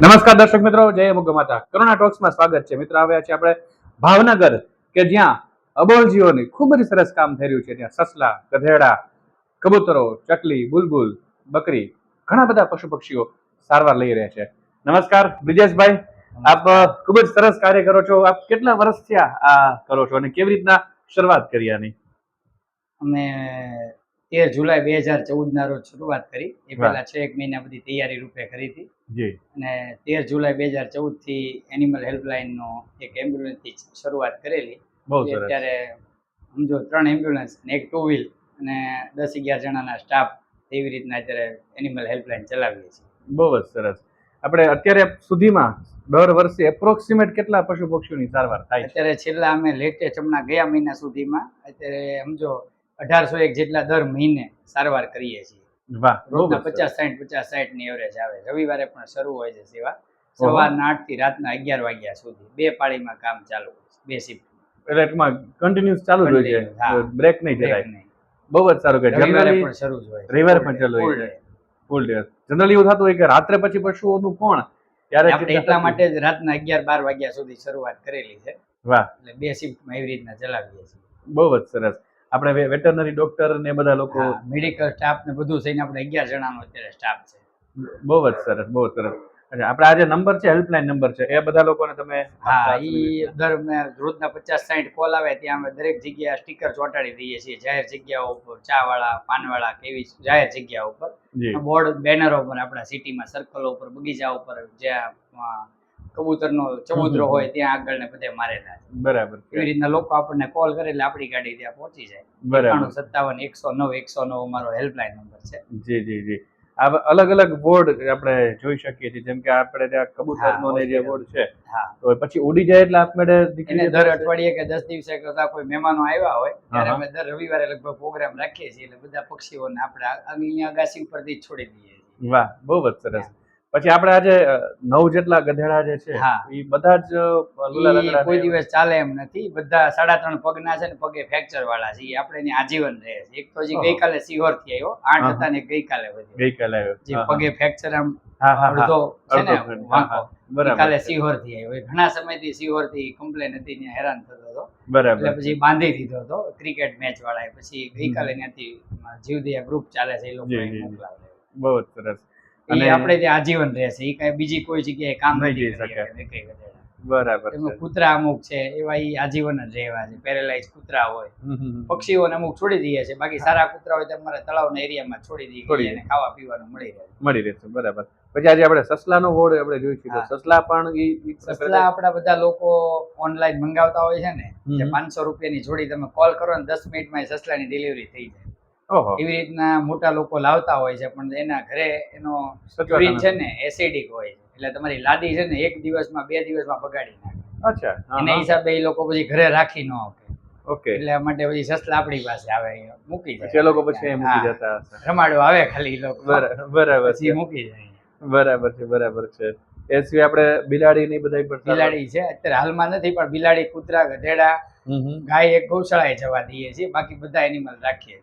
નમસ્કાર દર્શક મિત્રો, જય મુગમાતા. કરુણા ટોક્સમાં સ્વાગત છે. મિત્રો આવ્યા છે આપણે ભાવનગર, કે જ્યાં અબોલજીઓની ખૂબ જ સરસ કામ થઈ રહ્યું છે. ત્યાં સસલા, ગધેડા, કબૂતરો, ચકલી, બુલબુલ, બકરી, ઘણા બધા પશુ પક્ષીઓ સારવાર લઈ રહ્યા છે. નમસ્કાર બ્રિજેશભાઈ, આપ ખૂબ જ સરસ કાર્ય કરો છો. આપ કેટલા વર્ષથી આ કરો છો અને કેવી રીતના શરૂઆત કરી આની? અમે 13 જુલાઈ 2014 ના રોજ શરૂઆત કરી. એ પહેલા 6 મહિના બધી તૈયારી રૂપે કરી હતી જી. અને 13 જુલાઈ 2014 થી એનિમલ હેલ્પલાઇન નો એક એમ્બ્યુલન્સ થી શરૂઆત કરેલી. બહુ સરસ. અત્યારે સમજો 3 એમ્બ્યુલન્સ અને એક 2 વ્હીલ અને 10-11 જણાના સ્ટાફ એવી રીતના અત્યારે એનિમલ હેલ્પલાઇન ચલાવીએ છીએ. બહુ જ સરસ. આપણે અત્યારે સુધીમાં દર વર્ષે એપ્રોક્સિમેટ કેટલા પશુ પક્ષીઓની સારવાર થાય છે? અત્યારે છેલ્લા અમે લેટેસ્ટ હમણાં ગયા મહિના સુધીમાં અત્યારે સમજો 1801 જેટલા દર મહિને સારવાર કરીએ છીએ. વાહ, રોજના 50-60 ની એવરેજ આવે. રવિવારે પણ શરૂ હોય છે સેવા. સવારના 8 થી રાતના 11 વાગ્યા સુધી 2 પાળીમાં કામ ચાલુ હોય છે, 2 શિફ્ટ. એટલે એમાં કન્ટિન્યુઅસ ચાલુ જ હોય છે, બ્રેક નહીં જરાય. બહુ જ સારું. કે રવિવારે પણ શરૂ જ હોય, રવિવારે પણ ચાલુ હોય છે, ફૂલ ડે. જનરલી એવું થતું હોય કે રાત્રે પછી પશુઓનું કોણ ત્યારે આપણે એટલા માટે જ રાતના 11-12 વાગ્યા સુધી શરૂઆત કરેલી છે. વાહ. એટલે 2 શિફ્ટમાં એવી રીતના ચલાવીએ છીએ. બહુ જ સરસ. આપણે વેટરનરી ડોક્ટર ને બધા લોકો, મેડિકલ સ્ટાફ ને બધું થઈને આપણે 11 જણાનો અત્યારે સ્ટાફ છે. બહુ જ સરસ, બહુ સરસ. આપણે આ જે નંબર છે, હેલ્પલાઇન નંબર છે, એ બધા લોકોને તમે? હા, ઈ દર રોજના 50-60 કોલ આવે ત્યાં અમે દરેક જગ્યાએ સ્ટીકર ચોંટાડી દઈએ છીએ. જાહેર જગ્યાઓ ઉપર, ચા વાળા, પાન વાળા, કેવી જાહેર જગ્યાઓ ઉપર, બોર્ડ બેનરો પર, આપણા સિટીમાં સર્કલો ઉપર, બગીચા ઉપર, જ્યાં કબૂતરનો ચબૂતરો હોય ત્યાં આગળ ને બધે મારેલા છે. બરાબર. એવી રીતના લોકો આપણને કોલ કરે એટલે આપણી ગાડી ત્યાં પહોંચી જાય. બરાબર. 97 109 109 અમારો હેલ્પલાઇન નંબર છે. જી જી જી. આ અલગ અલગ બોર્ડ આપણે જોઈ શકીએ છીએ. જેમ કે આપણે ત્યાં કબૂતરનો ને જે બોર્ડ છે, તો પછી ઉડી જાય એટલે આપણે એને દર અઠવાડિયે કે 10 દિવસે કરતા કોઈ મહેમાનો આવ્યા હોય ત્યારે અમે દર રવિવારે લગભગ પ્રોગ્રામ રાખીએ છીએ. એટલે બધા પક્ષીઓને આપણે અહીંયા અગાસી ઉપરથી જ છોડી દઈએ છીએ. વાહ, બહુ જ સરસ. પછી આપણે આજે 9 જેટલા ગધેડા જે છે, એ બધા જ લુલા લંગડા કોઈ દિવસ ચાલે એમ નથી. બધા 3.5 પગના છે ને પગે ફ્રેક્ચર વાળા છે. આપણે એની આજીવન રહે છે. એક તો હજી ગઈકાલે સિહોર થી આવ્યો, 8 હતા ને ગઈકાલે આવ્યો, જે પગે ફ્રેક્ચર આમ અડધો છે ને વાંકો, ગઈકાલે સિહોર થી આવ્યો. ઘણા સમયથી સિહોર થી કમ્પ્લેન હતી ને હેરાન થતો હતો. બરાબર. એટલે પછી બાંધી દીધો હતો ક્રિકેટ મેચ વાળાએ. પછી ગઈકાલે ત્યાંથી જીવદયા ગ્રુપ ચાલે છે, એ લોકો મોકલાવે. બહુ જ સરસ. અને આપણે ત્યાં આજીવન રહેશે. એ કઈ બીજી કોઈ જગ્યાએ કામ નહીં કરી શકે. બરાબર. એમાં કૂતરા અમુક છે એવા ઈ આજીવન જ રહેવા છે. પેરેલાઇઝ કૂતરા હોય, પક્ષીઓને અમુક છોડી દઈએ છે. બાકી સારા કૂતરા હોય તો અમારે તળાવના એરિયામાં છોડી દઈએ અને ખાવા પીવાનું મળી રહેશે. બરાબર. પછી આજે આપણે સસલાનો બોર્ડ આપણે જોઈશું. તો સસલા પણ સસલા આપણા બધા લોકો ઓનલાઈન મંગાવતા હોય છે ને, જે 500 રૂપિયાની જોડી તમે કોલ કરો ને 10 મિનિટમાં સસલાની ડિલિવરી થઈ જાય. એવી રીતના મોટા લોકો લાવતા હોય છે, પણ એના ઘરે એનો યુરિન છે ને એસિડિક હોય છે. એટલે તમારી લાદી છે ને 1 દિવસમાં 2 દિવસમાં બગાડી નાખે. અચ્છા. એના હિસાબે એ લોકો પછી ઘરે રાખી ન શકે. ઓકે. એટલે માટે પછી સસલા આપણી પાસે આવે, મૂકી જાય. એ લોકો પછી મૂકી જતા હશે. રમાડવા આવે ખાલી લોકો. બરાબર. પછી મૂકી જાય. બરાબર છે, બરાબર છે. એ સિવાય આપણે બિલાડી ની બધા પણ બિલાડી છે અત્યારે હાલમાં નથી, પણ બિલાડી, કૂતરા, ગધેડા, ગાય એક ગૌશાળાએ જવા દઈએ છીએ. બાકી બધા એનિમલ રાખીએ છીએ.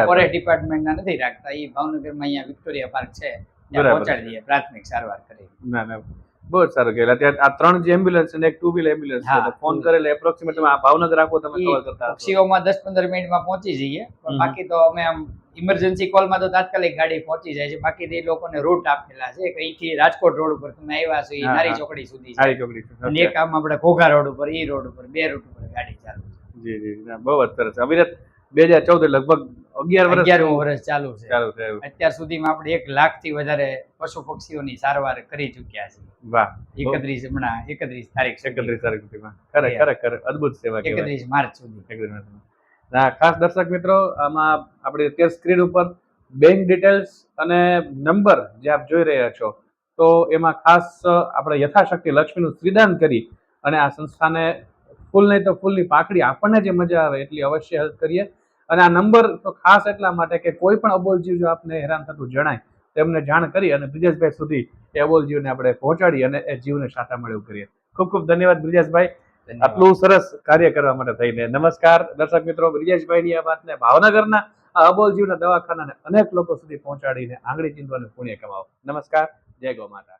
ફોરેસ્ટ ડિપાર્ટમેન્ટના નથી રાખતા. એ ભાવનગરમાં અહીંયા વિક્ટોરિયા પાર્ક છે, ત્યાં પહોંચાડી દઈએ પ્રાથમિક સારવાર કરી. ના ના, બહુ જ સારું કહેવાય. અત્યારે આ 3 જે એમ્બ્યુલન્સ અને એક 2 વ્હીલ એમ્બ્યુલન્સ છે, ફોન કરેલે એપ્રોક્સિમેટ તમે આ ભાવનગર રાખો તમે કવર કરતા હશો. પક્ષીઓમાં 10-15 મિનિટમાં પહોંચી જઈએ. પણ બાકી તો અમે આમ ઇમરજન્સી કોલમાં તો તાત્કાલિક ગાડી પહોંચી જાય છે. બાકી એ લોકોને રૂટ આપેલા છે કે અહીંથી રાજકોટ રોડ ઉપર તમે આવ્યા છો, એ નારી ચોકડી સુધી છે. અને એક આમ આપણે ઘોઘા રોડ ઉપર, એ રોડ ઉપર, 2 રૂટ ઉપર ગાડી ચાલુ છે. જી જી, બહુ જ સરસ. અવિરત 2014 લગભગ 11 વર્ષ ચાલુ છે. અત્યાર સુધીમાં આપણે 1 લાખથી વધારે પશુ પક્ષીઓની સારવાર કરી ચૂક્યા છે. વાહ. 31 તારીખ સુધીમાં ખરેખર અદ્ભુત સેવા. 31 માર્ચ સુધી. ખાસ દર્શક મિત્રો, આમાં આપણે અત્યારે સ્ક્રીન ઉપર બેંક ડિટેલ્સ અને નંબર જે આપ જોઈ રહ્યા છો, તો એમાં ખાસ આપણે યથાશક્તિ લક્ષ્મીનું શ્રીદાન કરી અને આ સંસ્થાને ફૂલ નહીં તો ફૂલની પાકડી આપણને જે મજા આવે એટલી અવશ્ય હેલ્પ કરીએ. અને આ નંબર તો ખાસ એટલા માટે કે કોઈ પણ અબોલજીવ જો આપને હેરાન થતું જણાય તેમને જાણ કરી અને બ્રિજેશભાઈ સુધી એ અબોલજીવને આપણે પહોંચાડી અને એ જીવને સાચા મળે એવું કરીએ. ખૂબ ખૂબ ધન્યવાદ બ્રિજેશભાઈ, આટલું સરસ કાર્ય કરવા માટે થઈને. નમસ્કાર દર્શક મિત્રો, બ્રિજેશભાઈની આ વાતને ભાવનગરના આ અબોલજીવના દવાખાનાને અનેક લોકો સુધી પહોંચાડીને આંગળી ચીંધવાનું પુણ્ય કમાવો. નમસ્કાર, જય ગૌ માતા.